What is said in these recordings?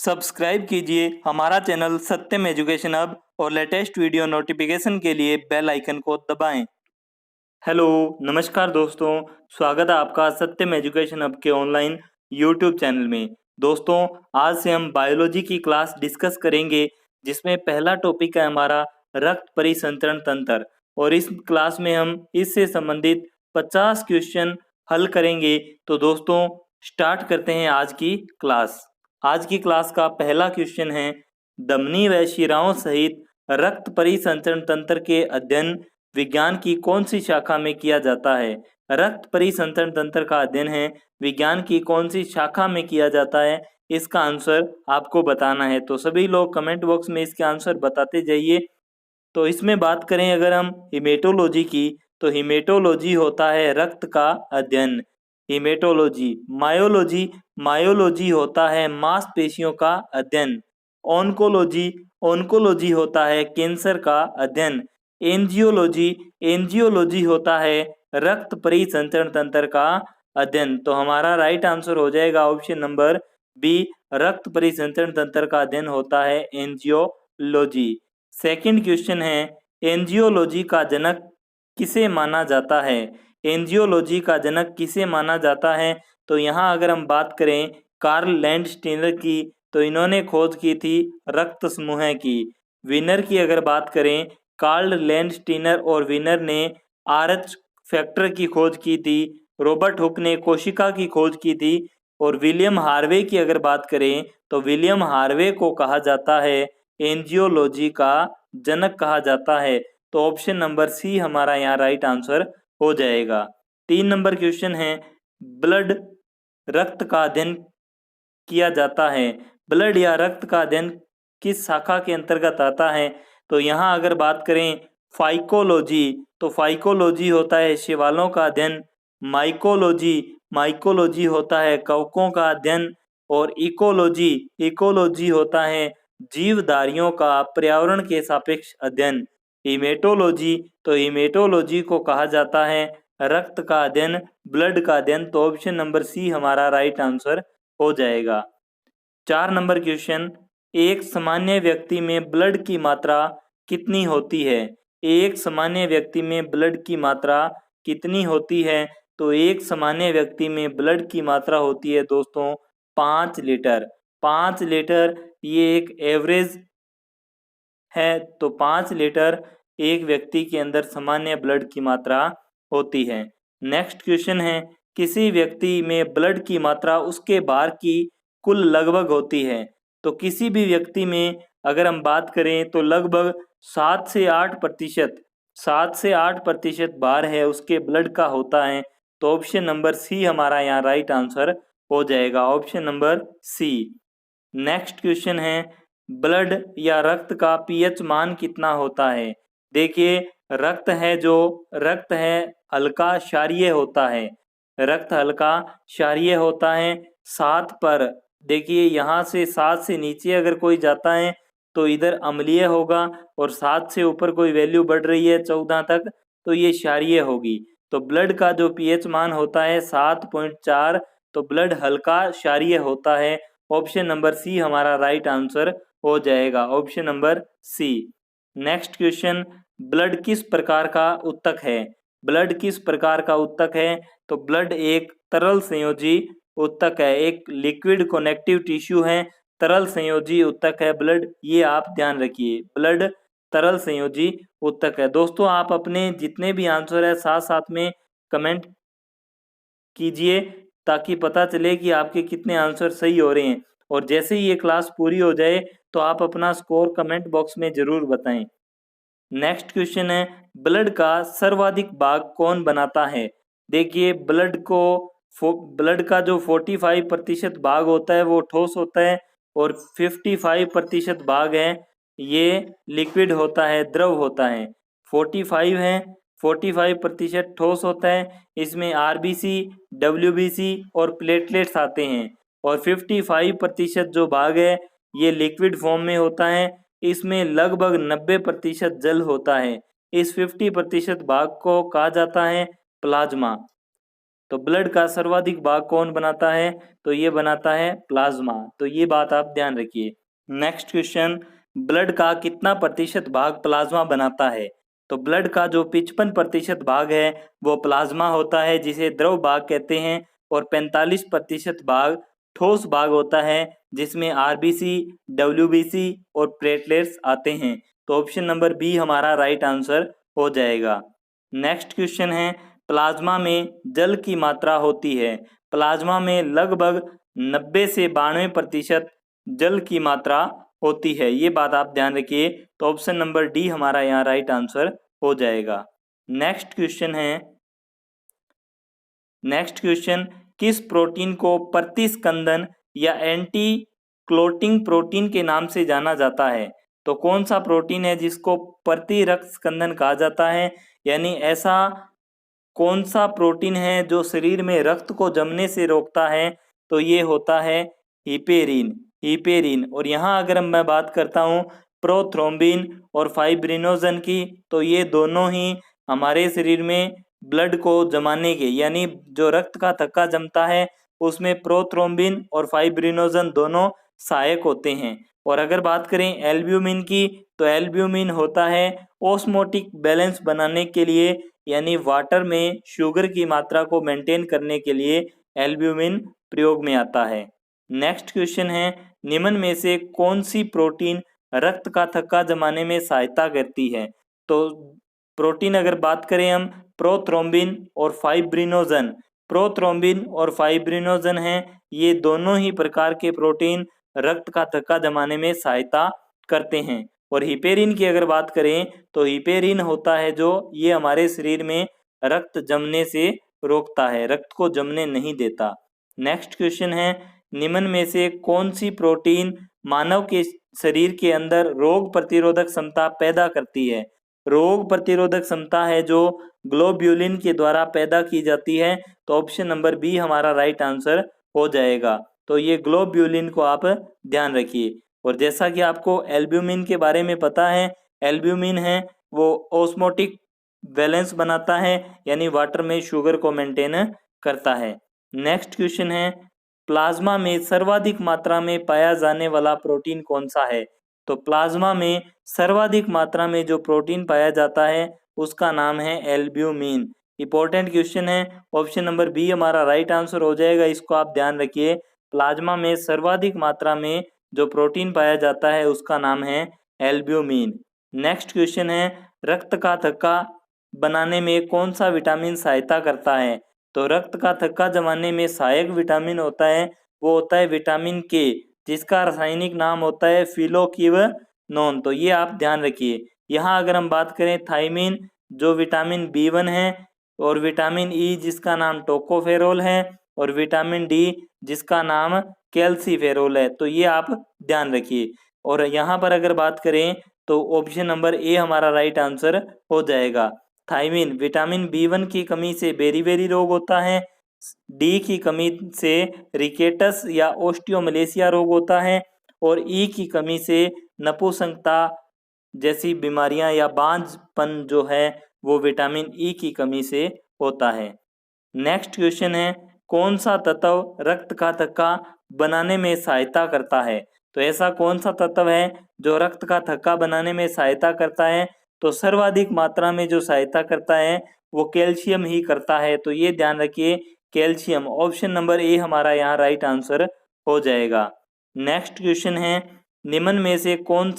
Subscribe कीजिए हमारा channel सत्यम education hub और लेटेस्ट वीडियो नोटिफिकेशन के लिए बेल आइकन को दबाएं। हेलो नमस्कार दोस्तों, स्वागत है आपका सत्यम एजुकेशन हब के ऑनलाइन यूट्यूब चैनल में। दोस्तों, आज से हम बायोलॉजी की क्लास डिस्कस करेंगे, जिसमें पहला टॉपिक है हमारा रक्त परिसंचरण तंत्र। और इस क्लास में हम इससे संबंधित 50 क्वेश्चन हल करेंगे। तो दोस्तों, स्टार्ट करते हैं आज की क्लास। आज की क्लास का पहला क्वेश्चन है, धमनी व शिराओं सहित रक्त परिसंचरण तंत्र के अध्ययन विज्ञान की कौन सी शाखा में किया जाता है। रक्त परिसंचरण तंत्र का अध्ययन है विज्ञान की कौन सी शाखा में किया जाता है, इसका आंसर आपको बताना है। तो सभी लोग कमेंट बॉक्स में इसके आंसर बताते जाइए। तो इसमें बात करें अगर हम हिमेटोलॉजी की, तो हिमेटोलॉजी होता है रक्त का अध्ययन। हिमेटोलॉजी। मायोलॉजी होता है मांसपेशियों का अध्ययन। ओंकोलॉजी होता है कैंसर का अध्ययन। एंजियोलॉजी होता है रक्त परिसंचरण तंत्र का अध्ययन। तो हमारा राइट आंसर हो जाएगा ऑप्शन नंबर बी, रक्त परिसंचरण तंत्र का अध्ययन होता है एंजियोलॉजी। सेकंड क्वेश्चन है, एंजियोलॉजी का जनक किसे माना जाता है। एंजियोलॉजी का जनक किसे माना जाता है, तो यहाँ अगर हम बात करें कार्ल लैंडस्टीनर की, तो इन्होंने खोज की थी रक्त समूह की। विनर की अगर बात करें, कार्ल लैंडस्टीनर और विनर ने आरएच फैक्टर की खोज की थी। रॉबर्ट हुक ने कोशिका की खोज की थी। और विलियम हार्वे की अगर बात करें, तो विलियम हार्वे को कहा जाता है एंजियोलॉजी का जनक कहा जाता है। तो ऑप्शन नंबर सी हमारा यहाँ राइट आंसर हो जाएगा। 3 नंबर क्वेश्चन है, ब्लड रक्त का अध्ययन किया जाता है। ब्लड या रक्त का अध्ययन किस शाखा के अंतर्गत आता है, तो यहाँ अगर बात करें फाइकोलॉजी, तो फाइकोलॉजी होता है शैवालों का अध्ययन। माइकोलॉजी होता है कवकों का अध्ययन। और इकोलॉजी होता है जीवधारियों का पर्यावरण के सापेक्ष अध्ययन। हिमेटोलॉजी को कहा जाता है रक्त का अध्ययन, ब्लड का अध्ययन। तो ऑप्शन नंबर सी हमारा राइट आंसर हो जाएगा। 4 नंबर क्वेश्चन, एक सामान्य व्यक्ति में ब्लड की मात्रा कितनी होती है। एक सामान्य व्यक्ति में ब्लड की मात्रा कितनी होती है, तो एक सामान्य व्यक्ति में ब्लड की मात्रा होती है दोस्तों 5 लीटर। 5 लीटर ये एक एवरेज है। तो 5 लीटर एक व्यक्ति के अंदर सामान्य ब्लड की मात्रा होती है। नेक्स्ट क्वेश्चन है, किसी व्यक्ति में ब्लड की मात्रा उसके भार की कुल लगभग होती है। तो किसी भी व्यक्ति में अगर हम बात करें, तो लगभग 7 से 8 प्रतिशत भार है उसके ब्लड का होता है। तो ऑप्शन नंबर सी हमारा यहाँ राइट आंसर हो जाएगा, option number C. Next question है, ब्लड या रक्त का पीएच मान कितना होता है। देखिए, रक्त है हल्का क्षारीय होता है। रक्त हल्का क्षारीय होता है 7 पर। देखिए, यहाँ से 7 से नीचे अगर कोई जाता है तो इधर अम्लीय होगा, और 7 से ऊपर कोई वैल्यू बढ़ रही है 14 तक, तो ये क्षारीय होगी। तो ब्लड का जो पीएच मान होता है 7.4, तो ब्लड हल्का क्षारीय होता है। ऑप्शन नंबर सी हमारा राइट आंसर हो जाएगा, option number C. Next question, blood किस प्रकार का उत्तक है। ब्लड किस प्रकार का उत्तक है, तो ब्लड एक तरल संयोजी उत्तक है, एक लिक्विड कनेक्टिव टिश्यू है, तरल संयोजी उत्तक है ब्लड, ये आप ध्यान रखिए, ब्लड तरल संयोजी उत्तक है। दोस्तों, आप अपने जितने भी आंसर है साथ साथ में कमेंट कीजिए, ताकि पता चले कि आपके कितने आंसर सही हो रहे हैं। और जैसे ही ये क्लास पूरी हो जाए, तो आप अपना स्कोर कमेंट बॉक्स में जरूर बताएं। नेक्स्ट क्वेश्चन है, ब्लड का सर्वाधिक भाग कौन बनाता है। देखिए, ब्लड का जो 45% भाग होता है वो ठोस होता है, और 55% भाग है ये लिक्विड होता है, द्रव होता है। 45% ठोस होता है, इसमें आरबीसी, डब्ल्यूबीसी और प्लेटलेट्स आते हैं। और 55% जो भाग है ये लिक्विड फॉर्म में होता है, इसमें लगभग 90% जल होता है। इस 50% भाग को कहा जाता है प्लाज्मा। तो ब्लड का सर्वाधिक भाग कौन बनाता है? तो ये बनाता है प्लाज्मा। तो ये बात आप ध्यान रखिए। नेक्स्ट क्वेश्चन, ब्लड का कितना प्रतिशत भाग प्लाज्मा बनाता है? तो ब्लड का जो 55% भाग है वो प्लाज्मा होता है, जिसे द्रव भाग कहते हैं, और 45% भाग ठोस भाग होता है, जिसमें आरबीसी, डब्ल्यूबीसी और प्लेटलेट्स आते हैं। तो ऑप्शन नंबर बी हमारा राइट आंसर हो जाएगा। नेक्स्ट क्वेश्चन है, प्लाज्मा में जल की मात्रा होती है। प्लाज्मा में लगभग 90 से 92% जल की मात्रा होती है। ये बात आप ध्यान रखिए। तो ऑप्शन नंबर डी हमारा यहाँ राइट आंसर हो जाएगा। नेक्स्ट क्वेश्चन, किस प्रोटीन को प्रतिस्कंदन या एंटी क्लोटिंग प्रोटीन के नाम से जाना जाता है? तो कौन सा प्रोटीन है जिसको प्रतिरक्त स्कंदन कहा जाता है? यानी ऐसा कौन सा प्रोटीन है जो शरीर में रक्त को जमने से रोकता है? तो ये होता है हिपेरिन। और यहाँ अगर मैं बात करता हूँ प्रोथ्रोम्बिन और फाइब्रिनोजन की, तो ये दोनों ही हमारे शरीर में ब्लड को जमाने के, यानी जो रक्त का थक्का जमता है उसमें प्रोथ्रोम्बिन और फाइब्रिनोजन दोनों सहायक होते हैं। और अगर बात करें एल्ब्यूमिन की, तो एल्ब्यूमिन होता है ऑस्मोटिक बैलेंस बनाने के लिए, यानी वाटर में शुगर की मात्रा को मेंटेन करने के लिए एल्ब्यूमिन प्रयोग में आता है। नेक्स्ट क्वेश्चन है, निम्न में से कौन सी प्रोटीन रक्त का थक्का जमाने में सहायता करती है? तो प्रोटीन अगर बात करें हम प्रोथ्रोम्बिन और फाइब्रिनोजन हैं, ये दोनों ही प्रकार के प्रोटीन रक्त का थक्का जमाने में सहायता करते हैं। और हिपेरिन की अगर बात करें तो हिपेरिन होता है जो ये हमारे शरीर में रक्त जमने से रोकता है, रक्त को जमने नहीं देता। नेक्स्ट क्वेश्चन है, निम्न में से कौन सी प्रोटीन मानव के शरीर के अंदर रोग प्रतिरोधक क्षमता पैदा करती है? रोग प्रतिरोधक क्षमता है जो ग्लोब्यूलिन के द्वारा पैदा की जाती है। तो ऑप्शन नंबर बी हमारा राइट आंसर हो जाएगा। तो ये ग्लोब्यूलिन को आप ध्यान रखिए। और जैसा कि आपको एल्ब्यूमिन के बारे में पता है, एल्ब्यूमिन है वो ऑस्मोटिक बैलेंस बनाता है, यानी वाटर में शुगर को मेंटेन करता है। नेक्स्ट क्वेश्चन है, प्लाज्मा में सर्वाधिक मात्रा में पाया जाने वाला प्रोटीन कौन सा है? तो प्लाज्मा में सर्वाधिक मात्रा में जो प्रोटीन पाया जाता है उसका नाम है एल्ब्यूमिन। इंपॉर्टेंट क्वेश्चन है, ऑप्शन नंबर बी हमारा राइट आंसर हो जाएगा। इसको आप ध्यान रखिए। प्लाज्मा में सर्वाधिक मात्रा में जो प्रोटीन पाया जाता है उसका नाम है एल्ब्यूमिन। नेक्स्ट क्वेश्चन है, रक्त का थक्का बनाने में कौन सा विटामिन सहायता करता है? तो रक्त का थक्का जमाने में सहायक विटामिन होता है, वो होता है विटामिन के, जिसका रासायनिक नाम होता है फिलोक्विनोन। तो ये आप ध्यान रखिए। यहाँ अगर हम बात करें थायमिन जो विटामिन B1 है, और विटामिन ई जिसका नाम टोकोफेरोल है, और विटामिन डी जिसका नाम कैल्सीफेरोल है। तो ये आप ध्यान रखिए। और यहाँ पर अगर बात करें तो ऑप्शन नंबर ए हमारा राइट आंसर हो जाएगा। थायमिन विटामिन B1 की कमी से बेरी रोग होता है, डी की कमी से रिकेटस या ओस्टियोमलेशिया रोग होता है, और ई की कमी से नपुंसकता जैसी बीमारियां या बांझपन जो है वो विटामिन ई की कमी से होता है। नेक्स्ट क्वेश्चन है, कौन सा तत्व रक्त का थक्का बनाने में सहायता करता है? तो ऐसा कौन सा तत्व है जो रक्त का थक्का बनाने में सहायता करता है? तो सर्वाधिक मात्रा में जो सहायता करता है वो कैल्शियम ही करता है। तो ये ध्यान रखिए, कैल्शियम। ऑप्शन नंबर ए हमारा यहाँ राइट आंसर हो जाएगा। नेक्स्ट क्वेश्चन है, निम्न में से कौन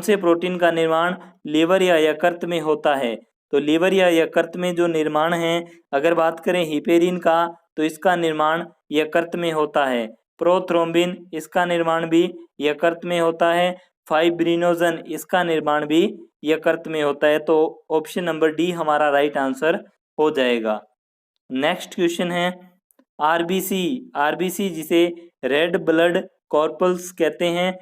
से प्रोटीन का निर्माण लीवर या यकृत में होता है? तो लीवर या यकृत में जो निर्माण है, अगर बात करें हिपेरिन का, तो इसका निर्माण यकृत में होता है। प्रोथ्रोम्बिन इसका निर्माण भी यकृत में होता है। फाइब्रिनोजन इसका निर्माण भी यकृत में होता है। तो ऑप्शन नंबर डी हमारा राइट आंसर हो जाएगा। नेक्स्ट क्वेश्चन है, आरबीसी जिसे रेड ब्लड कॉर्पल्स कहते हैं,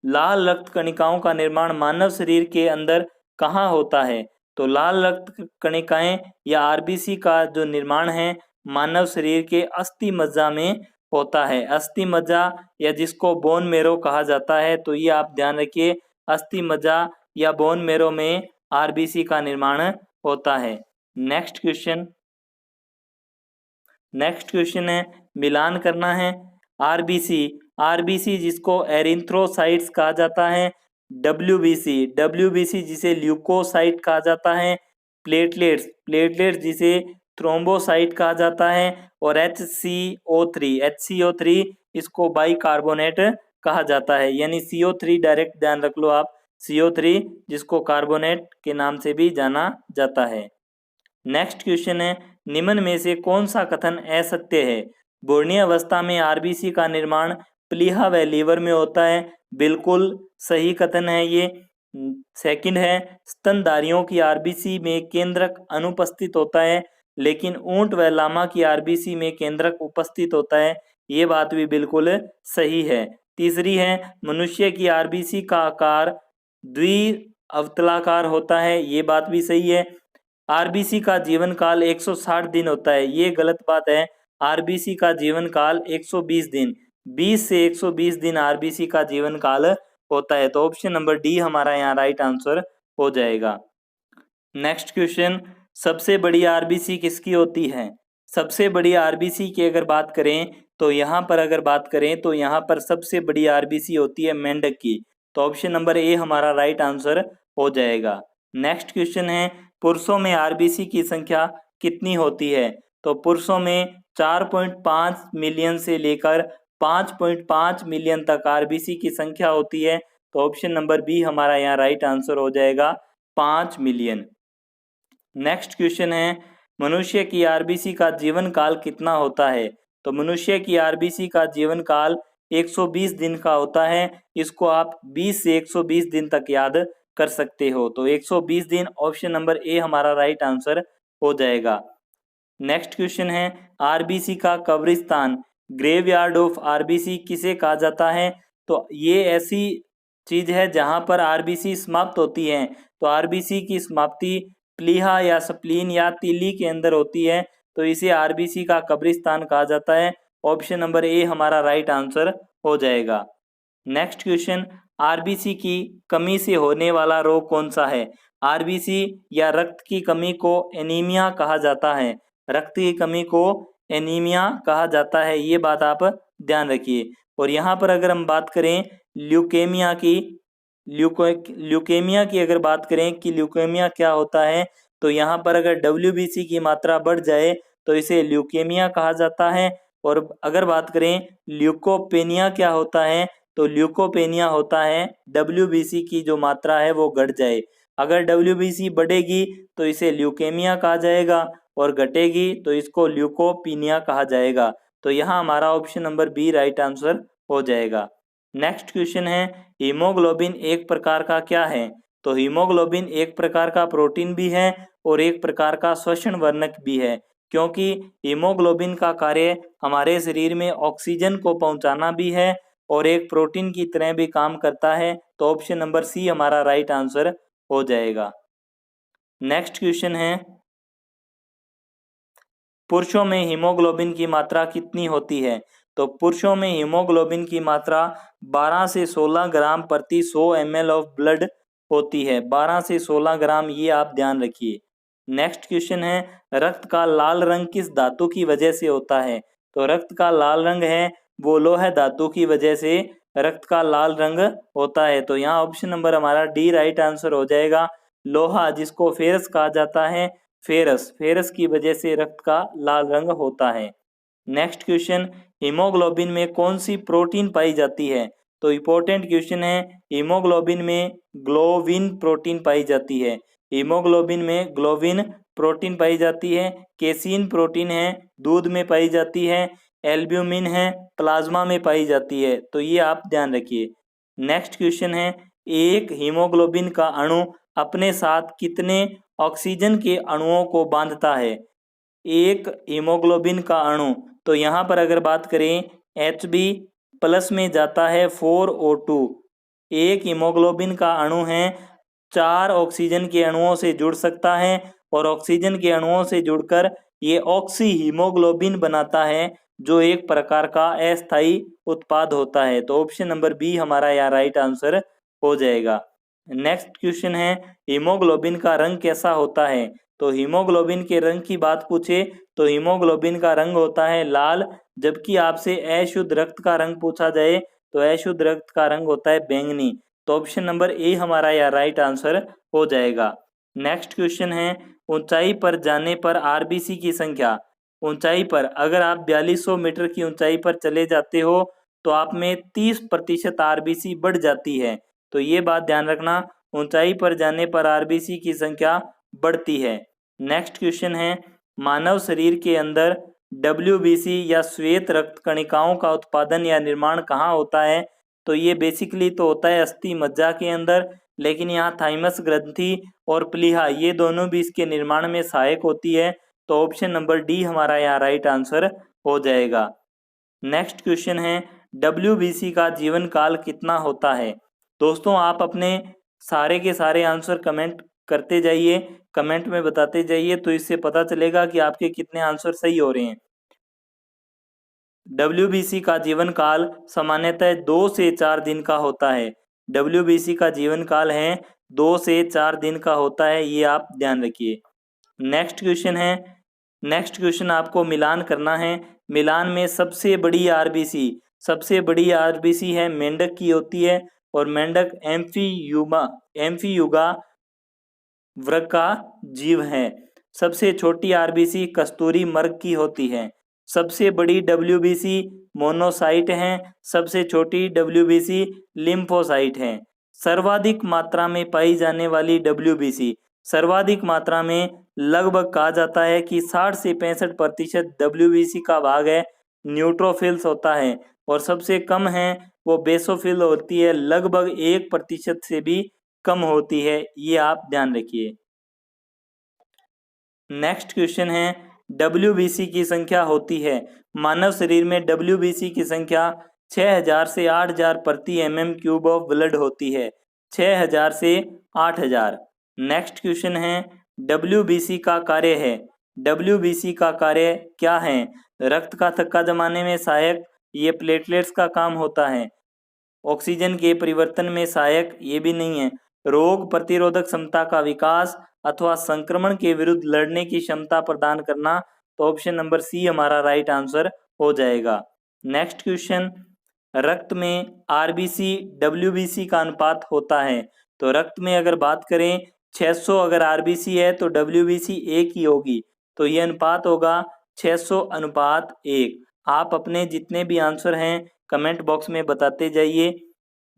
लाल रक्त कणिकाओं का निर्माण मानव शरीर के अंदर कहाँ होता है? तो लाल रक्त कणिकाएं या आरबीसी का जो निर्माण है मानव शरीर के अस्थि मज्जा में होता है। अस्थि मज्जा या जिसको बोन मेरो कहा जाता है। तो ये आप ध्यान रखिए, अस्थि मज्जा या बोन मेरो में आरबीसी का निर्माण होता है। नेक्स्ट क्वेश्चन, नेक्स्ट क्वेश्चन है मिलान करना है। आरबीसी जिसको एरिथ्रोसाइट्स कहा जाता है। डब्ल्यूबीसी जिसे ल्यूकोसाइट कहा जाता है। प्लेटलेट्स जिसे थ्रोम्बोसाइट कहा जाता है। और HCO3 इसको बाइकार्बोनेट कहा जाता है, यानी CO3 डायरेक्ट ध्यान रख लो आप, CO3 जिसको कार्बोनेट के नाम से भी जाना जाता है। नेक्स्ट क्वेश्चन है निम्न में से कौन सा कथन असत्य है। बोर्णीय अवस्था में आरबीसी का निर्माण प्लीहा व लीवर में होता है, बिल्कुल सही कथन है ये। सेकंड है स्तनधारियों की आरबीसी में केंद्रक अनुपस्थित होता है, लेकिन ऊंट व लामा की आरबीसी में केंद्रक उपस्थित होता है, ये बात भी बिल्कुल सही है। तीसरी है मनुष्य की आरबीसी का आकार द्विअवतलाकार होता है, ये बात भी सही है। आरबीसी का जीवन काल 160 दिन होता है, ये गलत बात है। आरबीसी का जीवन काल 120 दिन, 20 से 120 दिन आरबीसी का जीवन काल होता है। तो ऑप्शन नंबर डी हमारा यहाँ राइट आंसर हो जाएगा। नेक्स्ट क्वेश्चन, सबसे बड़ी आरबीसी किसकी होती है। सबसे बड़ी आरबीसी की अगर बात करें तो यहाँ पर अगर बात करें तो यहाँ पर सबसे बड़ी आरबीसी होती है मेंढक की। तो ऑप्शन नंबर ए हमारा राइट आंसर हो जाएगा। नेक्स्ट क्वेश्चन है पुरुषों में आरबीसी की संख्या कितनी होती है। तो पुरुषों में 4.5 मिलियन से लेकर 5.5 मिलियन तक आरबीसी की संख्या होती है। तो ऑप्शन नंबर बी हमारा यहाँ राइट आंसर हो जाएगा 5 मिलियन। नेक्स्ट क्वेश्चन है मनुष्य की आरबीसी का जीवन काल कितना होता है। तो मनुष्य की आरबीसी का जीवन काल 120 दिन का होता है। इसको आप 20 से 120 दिन तक याद कर सकते हो। तो 120 दिन ऑप्शन नंबर ए हमारा राइट आंसर हो जाएगा। नेक्स्ट क्वेश्चन है आरबीसी का कब्रिस्तान ग्रेवयार्ड ऑफ आरबीसी किसे कहा जाता है। तो ये ऐसी चीज है जहां पर आरबीसी समाप्त होती है। तो आरबीसी की समाप्ति प्लीहा या स्प्लीन या तीली के अंदर होती है, तो इसे आरबीसी का कब्रिस्तान कहा जाता है। ऑप्शन नंबर ए हमारा राइट आंसर हो जाएगा। नेक्स्ट क्वेश्चन, आरबीसी की कमी से होने वाला रोग कौन सा है। आरबीसी या रक्त की कमी को एनीमिया कहा जाता है। रक्त की कमी को एनीमिया कहा जाता है, ये बात आप ध्यान रखिए। और यहाँ पर अगर हम बात करें ल्यूकेमिया की अगर बात करें कि ल्यूकेमिया क्या होता है, तो यहाँ पर अगर डब्ल्यूबीसी की मात्रा बढ़ जाए तो इसे ल्यूकेमिया कहा जाता है। और अगर बात करें ल्यूकोपेनिया क्या होता है, तो ल्यूकोपेनिया होता है डब्ल्यूबीसी की जो मात्रा है वो घट जाए। अगर डब्ल्यूबीसी बढ़ेगी तो इसे ल्यूकेमिया कहा जाएगा और घटेगी तो इसको ल्यूकोपीनिया कहा जाएगा। तो यहाँ हमारा option number B right answer हो जाएगा। नेक्स्ट क्वेश्चन है हीमोग्लोबिन एक प्रकार का क्या है। तो हीमोग्लोबिन एक प्रकार का प्रोटीन भी है और एक प्रकार का श्वसन वर्णक भी है, क्योंकि हीमोग्लोबिन का कार्य हमारे शरीर में ऑक्सीजन को पहुंचाना भी है और एक प्रोटीन की तरह भी काम करता है। तो ऑप्शन नंबर सी हमारा राइट आंसर हो जाएगा। नेक्स्ट क्वेश्चन है पुरुषों में हीमोग्लोबिन की मात्रा कितनी होती है। तो पुरुषों में हीमोग्लोबिन की मात्रा 12 से 16 ग्राम प्रति 100 ml ऑफ ब्लड होती है। 12 से 16 ग्राम, ये आप ध्यान रखिए। नेक्स्ट क्वेश्चन है रक्त का लाल रंग किस धातु की वजह से होता है। तो रक्त का लाल रंग है वो लोह धातु की वजह से रक्त का लाल रंग होता है। तो यहाँ ऑप्शन नंबर हमारा डी राइट आंसर हो जाएगा। लोहा जिसको फेरस कहा जाता है, फेरस की वजह से रक्त का लाल रंग होता है। नेक्स्ट क्वेश्चन, हीमोग्लोबिन में कौन सी प्रोटीन पाई जाती है। तो इंपॉर्टेंट क्वेश्चन है, हीमोग्लोबिन में ग्लोबिन प्रोटीन पाई जाती है। हीमोग्लोबिन में ग्लोबिन प्रोटीन पाई जाती है। केसीन प्रोटीन है दूध में पाई जाती है। एल्ब्यूमिन है प्लाज्मा में पाई जाती है। तो ये आप ध्यान रखिए। नेक्स्ट क्वेश्चन है एक हीमोग्लोबिन का अणु अपने साथ कितने ऑक्सीजन के अणुओं को बांधता है। एक हीमोग्लोबिन का अणु, तो यहाँ पर अगर बात करें Hb प्लस में जाता है 4O2। एक हीमोग्लोबिन का अणु है 4 ऑक्सीजन के अणुओं से जुड़ सकता है और ऑक्सीजन के अणुओं से जुड़कर ये ऑक्सी हीमोग्लोबिन बनाता है, जो एक प्रकार का अस्थायी उत्पाद होता है। तो ऑप्शन नंबर बी हमारा यहाँ राइट आंसर हो जाएगा। नेक्स्ट क्वेश्चन है हीमोग्लोबिन का रंग कैसा होता है। तो तो हीमोग्लोबिन के रंग की बात पूछे तो हीमोग्लोबिन का रंग होता है लाल, जबकि आपसे अशुद्ध रक्त का रंग पूछा जाए तो अशुद्ध रक्त का रंग होता है बैंगनी। तो ऑप्शन नंबर ए हमारा यह राइट आंसर हो जाएगा। नेक्स्ट क्वेश्चन है, ऊंचाई पर जाने पर आरबीसी की संख्या। ऊंचाई पर अगर आप 4200 मीटर की ऊंचाई पर चले जाते हो तो आप में 30% आरबीसी बढ़ जाती है। तो ये बात ध्यान रखना, ऊंचाई पर जाने पर आरबीसी की संख्या बढ़ती है। नेक्स्ट क्वेश्चन है, मानव शरीर के अंदर डब्ल्यूबीसी या श्वेत रक्त कणिकाओं का उत्पादन या निर्माण कहाँ होता है? तो ये बेसिकली तो होता है अस्थि मज्जा के अंदर, लेकिन यहाँ थाइमस ग्रंथि और प्लीहा ये दोनों भी इसके निर्माण में सहायक होती है। तो ऑप्शन नंबर डी हमारा यहाँ राइट आंसर हो जाएगा। नेक्स्ट क्वेश्चन है, डब्ल्यूबीसी का जीवन काल कितना होता है? दोस्तों आप अपने सारे के सारे आंसर कमेंट करते जाइए, कमेंट में बताते जाइए, तो इससे पता चलेगा कि आपके कितने आंसर सही हो रहे हैं। डब्ल्यूबीसी का जीवन काल सामान्यतः 2 से 4 दिन का होता है। डब्ल्यूबीसी का जीवन काल है 2 से 4 दिन का होता है, ये आप ध्यान रखिए। नेक्स्ट क्वेश्चन है, नेक्स्ट क्वेश्चन आपको मिलान करना है। मिलान में सबसे बड़ी आरबीसी है मेंढक की होती है, और मेंढक एम्फीयुगा वर्ग का जीव है। सबसे छोटी आरबीसी कस्तूरी मर्ग की होती है। सबसे बड़ी डब्ल्यूबीसी मोनोसाइट है, सबसे छोटी डब्ल्यूबीसी लिम्फोसाइट है। सर्वाधिक मात्रा में पाई जाने वाली डब्ल्यूबीसी, सर्वाधिक मात्रा में लगभग कहा जाता है कि 60 से 65% डब्ल्यूबीसी का भाग है न्यूट्रोफिल्स होता है, और सबसे कम है वो बेसोफिल होती है, लगभग 1% से भी कम होती है, ये आप ध्यान रखिए। नेक्स्ट क्वेश्चन है, डब्ल्यूबीसी की संख्या होती है, मानव शरीर में डब्ल्यूबीसी की संख्या 6000 से 8000 प्रति mm³ ऑफ ब्लड होती है, 6000 से 8000। नेक्स्ट क्वेश्चन है, डब्ल्यूबीसी का कार्य है, डब्ल्यूबीसी का कार्य क्या है? रक्त का थक्का जमाने में सहायक, ये प्लेटलेट्स का काम होता है। ऑक्सीजन के परिवर्तन में सहायक, ये भी नहीं है। रोग प्रतिरोधक क्षमता का विकास अथवा संक्रमण के विरुद्ध लड़ने की क्षमता प्रदान करना। तो ऑप्शन नंबर सी हमारा राइट आंसर हो जाएगा। नेक्स्ट क्वेश्चन, रक्त में आरबीसी डब्ल्यूबीसी का अनुपात होता है। तो रक्त में अगर बात करें 600 अगर आरबीसी है तो डब्ल्यूबीसी 1 ही होगी, तो ये अनुपात होगा 600:1। आप अपने जितने भी आंसर हैं कमेंट बॉक्स में बताते जाइए।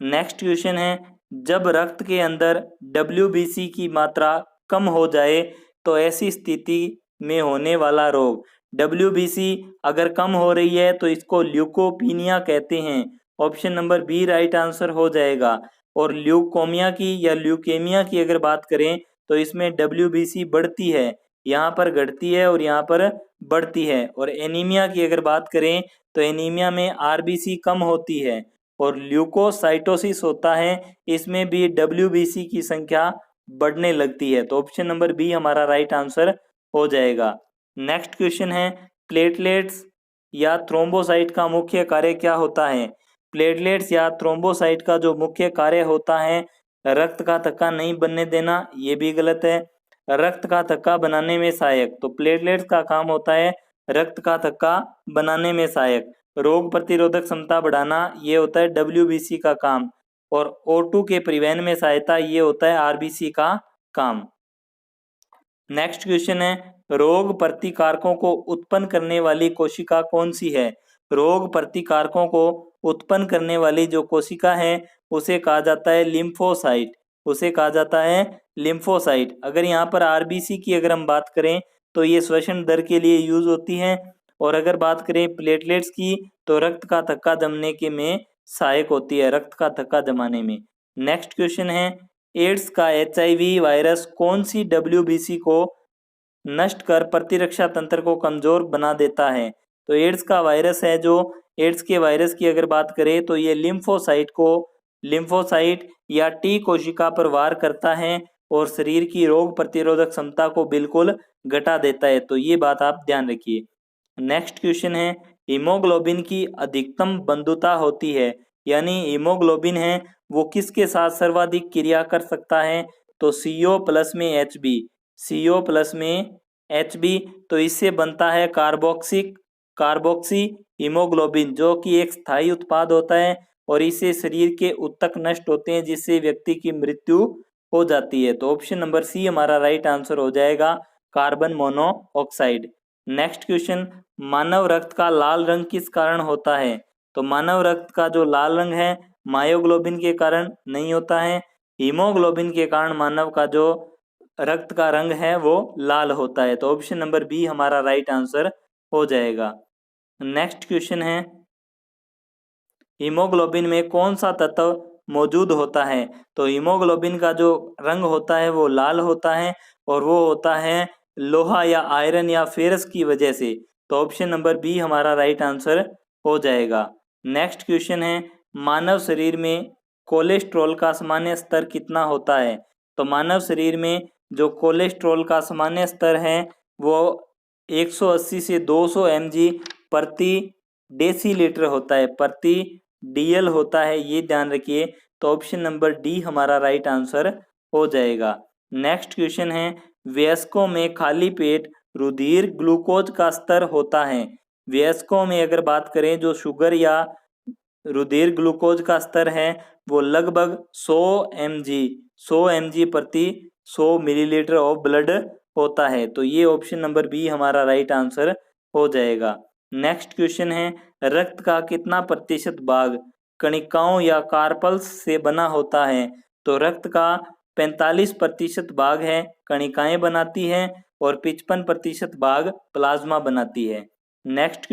नेक्स्ट क्वेश्चन है, जब रक्त के अंदर डब्ल्यूबीसी की मात्रा कम हो जाए तो ऐसी स्थिति में होने वाला रोग। डब्ल्यूबीसी अगर कम हो रही है तो इसको ल्यूकोपीनिया कहते हैं, option number B right answer हो जाएगा। और ल्यूकोमिया की या ल्यूकेमिया की अगर बात करें तो इसमें डब्ल्यूबीसी बढ़ती है, यहाँ पर घटती है और यहाँ पर बढ़ती है। और एनीमिया की अगर बात करें तो एनीमिया में आरबीसी कम होती है, और ल्यूकोसाइटोसिस होता है, इसमें भी डब्ल्यूबीसी की संख्या बढ़ने लगती है। तो ऑप्शन नंबर बी हमारा राइट आंसर हो जाएगा। नेक्स्ट क्वेश्चन है, प्लेटलेट्स या थ्रोम्बोसाइट का मुख्य कार्य क्या होता है? प्लेटलेट्स या थ्रोम्बोसाइट का जो मुख्य कार्य होता है रक्त का थक्का नहीं बनने देना, ये भी गलत है। रक्त का थक्का बनाने में सहायक, तो प्लेटलेट्स का काम होता है रक्त का थक्का बनाने में सहायक। रोग प्रतिरोधक क्षमता बढ़ाना, ये होता है डब्ल्यूबीसी का काम। और O2 के परिवहन में सहायता, ये होता है आरबीसी का काम। नेक्स्ट क्वेश्चन है, रोग प्रतिकारकों को उत्पन्न करने वाली कोशिका कौन सी है? रोग प्रतिकारकों को उत्पन्न करने वाली जो कोशिका है उसे कहा जाता है लिम्फोसाइट, उसे कहा जाता है लिम्फोसाइट। अगर यहाँ पर आरबीसी की अगर हम बात करें तो ये श्वसन दर के लिए यूज होती हैं, और अगर बात करें प्लेटलेट्स की तो रक्त का थक्का जमने के में सहायक होती है, रक्त का थक्का जमाने में। नेक्स्ट क्वेश्चन है, एड्स का HIV वायरस कौन सी डब्ल्यूबीसी को नष्ट कर प्रतिरक्षा तंत्र को कमजोर बना देता है? तो एड्स का वायरस है जो, एड्स के वायरस की अगर बात करें तो ये लिम्फोसाइट या टी कोशिका पर वार करता है और शरीर की रोग प्रतिरोधक क्षमता को बिल्कुल घटा देता है, तो ये बात आप ध्यान रखिए। नेक्स्ट क्वेश्चन है, हीमोग्लोबिन की अधिकतम बंधुता होती है, यानी हीमोग्लोबिन है वो किसके साथ सर्वाधिक क्रिया कर सकता है? तो CO+ में Hb, CO प्लस में Hb, तो इससे बनता है कार्बोक्सी हीमोग्लोबिन, जो कि एक स्थायी उत्पाद होता है और इससे शरीर के ऊतक नष्ट होते हैं जिससे व्यक्ति की मृत्यु हो जाती है। तो ऑप्शन नंबर सी हमारा राइट आंसर हो जाएगा, कार्बन मोनोऑक्साइड। नेक्स्ट क्वेश्चन, मानव रक्त का लाल रंग किस कारण होता है? तो मानव रक्त का जो लाल रंग है मायोग्लोबिन के कारण नहीं होता है, हीमोग्लोबिन के कारण मानव का जो रक्त का रंग है वो लाल होता है। तो ऑप्शन नंबर बी हमारा राइट आंसर हो जाएगा। नेक्स्ट क्वेश्चन है, हीमोग्लोबिन में कौन सा तत्व मौजूद होता है? तो हीमोग्लोबिन का जो रंग होता है वो लाल होता है और वो होता है लोहा या आयरन या फेरस की वजह से। तो ऑप्शन नंबर बी हमारा राइट आंसर हो जाएगा। नेक्स्ट क्वेश्चन है, मानव शरीर में कोलेस्ट्रॉल का सामान्य स्तर कितना होता है? तो मानव शरीर में जो कोलेस्ट्रॉल का सामान्य स्तर है वो 180 से 200 mg प्रति डेसीलीटर होता है, प्रति DL होता है, ये ध्यान रखिए। तो ऑप्शन नंबर डी हमारा राइट आंसर हो जाएगा। नेक्स्ट क्वेश्चन है, वयस्कों में खाली पेट रुधिर ग्लूकोज का स्तर होता है। वयस्कों में अगर बात करें जो शुगर या रुधिर ग्लूकोज का स्तर है वो लगभग 100 mg प्रति 100 मिलीलीटर ऑफ ब्लड होता है। तो ये ऑप्शन नंबर बी हमारा राइट आंसर हो जाएगा। नेक्स्ट क्वेश्चन है, रक्त का कितना प्रतिशत भाग कणिकाओं या कार्पल्स से बना होता है? तो रक्त का 45% भाग है कणिकाएं बनाती है और 55% भाग प्लाज्मा बनाती है। नेक्स्ट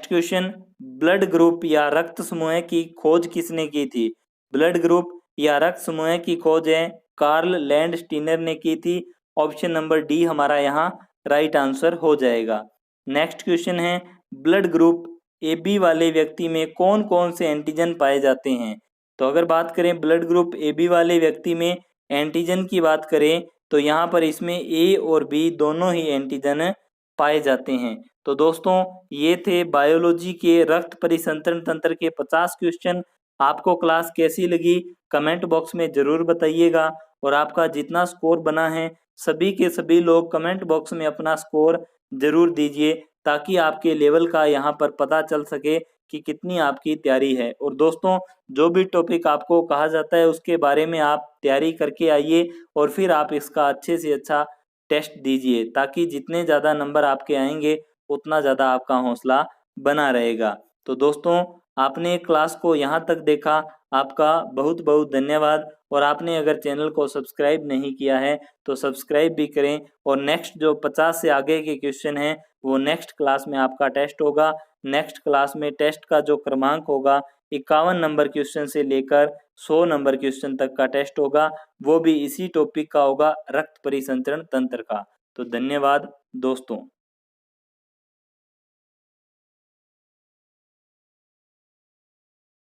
क्वेश्चन, ब्लड ग्रुप या रक्त समूह की खोज किसने की थी? ब्लड ग्रुप या रक्त समूह की खोज है कार्ल लैंडस्टीनर ने की थी। ऑप्शन नंबर डी हमारा यहाँ राइट आंसर हो जाएगा। नेक्स्ट क्वेश्चन है, ब्लड ग्रुप AB वाले व्यक्ति में कौन कौन से एंटीजन पाए जाते हैं? तो अगर बात करें ब्लड ग्रुप AB वाले व्यक्ति में एंटीजन की बात करें तो यहाँ पर इसमें A और B दोनों ही एंटीजन पाए जाते हैं। तो दोस्तों ये थे बायोलॉजी के रक्त परिसंचरण तंत्र के 50 क्वेश्चन। आपको क्लास कैसी लगी कमेंट बॉक्स में जरूर बताइएगा और आपका जितना स्कोर बना है सभी के सभी लोग कमेंट बॉक्स में अपना स्कोर जरूर दीजिए ताकि आपके लेवल का यहाँ पर पता चल सके कि कितनी आपकी तैयारी है। और दोस्तों जो भी टॉपिक आपको कहा जाता है उसके बारे में आप तैयारी करके आइए और फिर आप इसका अच्छे से अच्छा टेस्ट दीजिए ताकि जितने ज़्यादा नंबर आपके आएंगे उतना ज़्यादा आपका हौसला बना रहेगा। तो दोस्तों आपने क्लास को यहाँ तक देखा, आपका बहुत बहुत धन्यवाद। और आपने अगर चैनल को सब्सक्राइब नहीं किया है तो सब्सक्राइब भी करें। और नेक्स्ट जो 50 से आगे के क्वेश्चन हैं वो नेक्स्ट क्लास में आपका टेस्ट होगा। नेक्स्ट क्लास में टेस्ट का जो क्रमांक होगा 51 नंबर क्वेश्चन से लेकर 100 नंबर क्वेश्चन तक का टेस्ट होगा, वो भी इसी टॉपिक का होगा, रक्त परिसंचरण तंत्र का। तो धन्यवाद दोस्तों।